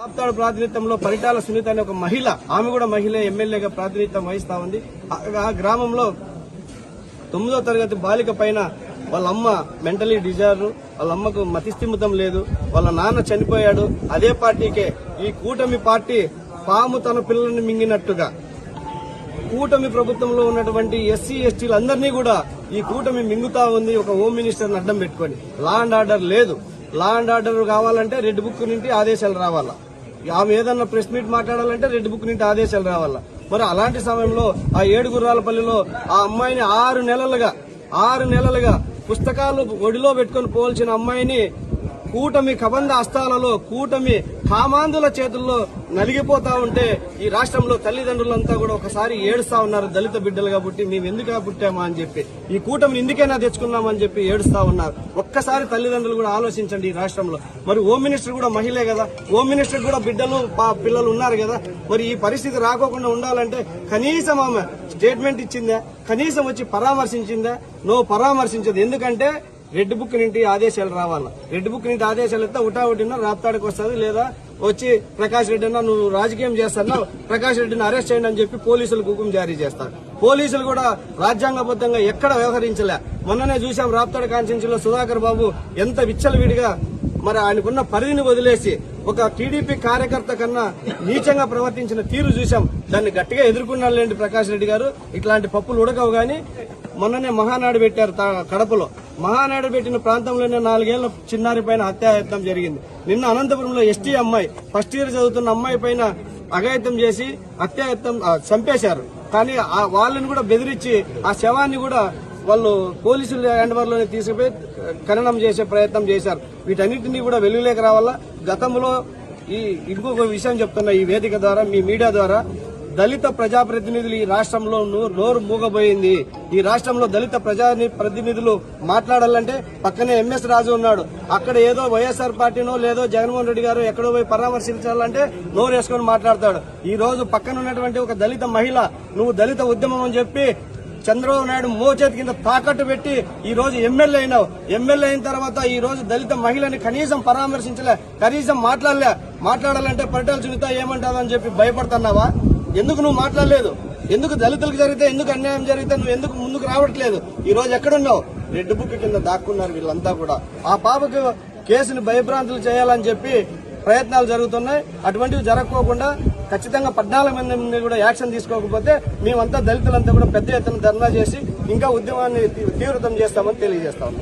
రాప్తాడు ప్రాతినిధ్యంలో పరిటాల సునీత అనే ఒక మహిళ, ఆమె కూడా మహిళ ఎమ్మెల్యేగా ప్రాతినిధ్యం వహిస్తా ఉంది. ఆ గ్రామంలో 9వ తరగతి బాలిక పైన వాళ్ళ అమ్మ మెంటలీ డిజార్డర్, వాళ్ళ అమ్మకు మతిస్థిమితం లేదు, వాళ్ళ నాన్న చనిపోయాడు. అదే పార్టీకే ఈ కూటమి పార్టీ పాము తన పిల్లల్ని మింగినట్టుగా కూటమి ప్రభుత్వంలో ఉన్నటువంటి ఎస్సీ ఎస్టీలందరినీ కూడా ఈ కూటమి మింగుతా ఉంది. ఒక హోమ్ మినిస్టర్ని అడ్డం పెట్టుకొని లా అండ్ ఆర్డర్ లేదు. లా అండ్ ఆర్డర్ కావాలంటే రెడ్ బుక్ నుండి ఆదేశాలు రావాలా, ఆమె ఏదన్నా ప్రెస్ మీట్ మాట్లాడాలంటే రెడ్ బుక్ నుండి ఆదేశాలు రావాలా. మరి అలాంటి సమయంలో ఆ ఏడుగుర్రాలపల్లిలో ఆ అమ్మాయిని 6 నెలలుగా పుస్తకాలు ఒడిలో పెట్టుకుని పోల్చిన అమ్మాయిని కూటమి కబంధ హస్తాలలో, కూటమి కామాంధుల చేతుల్లో నలిగిపోతా ఉంటే ఈ రాష్ట్రంలో తల్లిదండ్రులంతా కూడా ఒకసారి ఏడుస్తా ఉన్నారు. దళిత బిడ్డలుగా పుట్టి మేము ఎందుకు పుట్టామా అని చెప్పి, ఈ కూటమిని ఇందుకైనా తెచ్చుకున్నామని చెప్పి ఏడుస్తా ఉన్నారు. ఒక్కసారి తల్లిదండ్రులు కూడా ఆలోచించండి. ఈ రాష్ట్రంలో మరి హోమ్ మినిస్టర్ కూడా మహిళే కదా, హోమ్ మినిస్టర్ కూడా పిల్లలు ఉన్నారు కదా. మరి ఈ పరిస్థితి రాకోకుండా ఉండాలంటే కనీసం ఆమె స్టేట్మెంట్ ఇచ్చిందా, కనీసం వచ్చి పరామర్శించిందా? పరామర్శించదు. ఎందుకంటే రెడ్ బుక్ నుండి ఆదేశాలు రావాలా. రెడ్ బుక్ నుండి ఆదేశాలు ఇస్తే ఉటావుటినా రాప్తాడికి వస్తుంది, లేదా వచ్చి ప్రకాష్ రెడ్డి అన్న నువ్వు రాజకీయం చేస్తున్నావు, ప్రకాష్ రెడ్డిని అరెస్ట్ చేయండి అని చెప్పి పోలీసులకు హుకుం జారీ చేస్తారు. పోలీసులు కూడా రాజ్యాంగబద్దంగా ఎక్కడ వ్యవహరించలే. మొన్ననే చూసాం రాప్తాడు కాన్స్టిట్యూన్సీలో సుధాకర్ బాబు ఎంత విచ్చలవిడిగా మరి ఆయనకున్న పరిధిని వదిలేసి ఒక టీడీపీ కార్యకర్త కన్నా నీచంగా ప్రవర్తించిన తీరు చూసాం. దాన్ని గట్టిగా ఎదుర్కొన్నాళ్ళండి ప్రకాష్ రెడ్డి గారు. ఇట్లాంటి పప్పులు ఉడకవు. గాని మొన్ననే మహానాడు పెట్టారు కడపలో. మహానాడు పెట్టిన ప్రాంతంలోనే 4 ఏళ్ల చిన్నారి పైన హత్యాయత్నం జరిగింది. నిన్న అనంతపురంలో ఎస్టీ అమ్మాయి, ఫస్ట్ ఇయర్ చదువుతున్న అమ్మాయి పైన అఘాయిత్యం చేసి హత్యాయత్నం చంపేశారు. కానీ వాళ్ళని కూడా బెదిరించి ఆ శవాన్ని కూడా వాళ్ళు పోలీసుల హ్యాండ్ఓవర్లోనే తీసుకుపోయి ఖననం చేసే ప్రయత్నం చేశారు. వీటన్నిటినీ కూడా వెలుగులోకి రావాలా. గతంలో ఇంకొక విషయం చెప్తున్నా ఈ వేదిక ద్వారా, మీ మీడియా ద్వారా, దళిత ప్రజాప్రతినిధులు ఈ రాష్ట్రంలో నోరు మూగబోయింది. ఈ రాష్ట్రంలో దళిత ప్రజాప్రతినిధులు మాట్లాడాలంటే పక్కనే ఎంఎస్ రాజు ఉన్నాడు. అక్కడ ఏదో వైఎస్ఆర్ పార్టీనో లేదో జగన్మోహన్ రెడ్డి గారు ఎక్కడో పోయి పరామర్శించాలంటే నోరు వేసుకొని మాట్లాడతాడు. ఈ రోజు పక్కన ఉన్నటువంటి ఒక దళిత మహిళ నువ్వు దళిత ఉద్యమం అని చెప్పి చంద్రబాబు నాయుడు మోచేతి కింద తాకట్టు పెట్టి ఈ రోజు ఎమ్మెల్యే అయినావు. ఎమ్మెల్యే అయిన తర్వాత ఈ రోజు దళిత మహిళని కనీసం పరామర్శించలే, కనీసం మాట్లాడాలంటే పరిటాల సునీత ఏమంటాదని చెప్పి భయపడుతున్నావా? ఎందుకు నువ్వు మాట్లాడలేదు? ఎందుకు దళితులకు జరిగితే, ఎందుకు అన్యాయం జరిగితే నువ్వు ఎందుకు ముందుకు రావట్లేదు? ఈ రోజు ఎక్కడున్నావు? రెడ్ బుక్ కింద దాక్కున్నారు వీళ్ళంతా కూడా. ఆ పాపకు కేసుని భయభ్రాంతులు చేయాలని చెప్పి ప్రయత్నాలు జరుగుతున్నాయి. అటువంటివి జరగకోకుండా ఖచ్చితంగా 14 మంది కూడా యాక్షన్ తీసుకోకపోతే మేమంతా దళితులంతా కూడా పెద్ద ఎత్తున ధర్నా చేసి ఇంకా ఉద్యమాన్ని తీవ్రతం చేస్తామని తెలియజేస్తాము.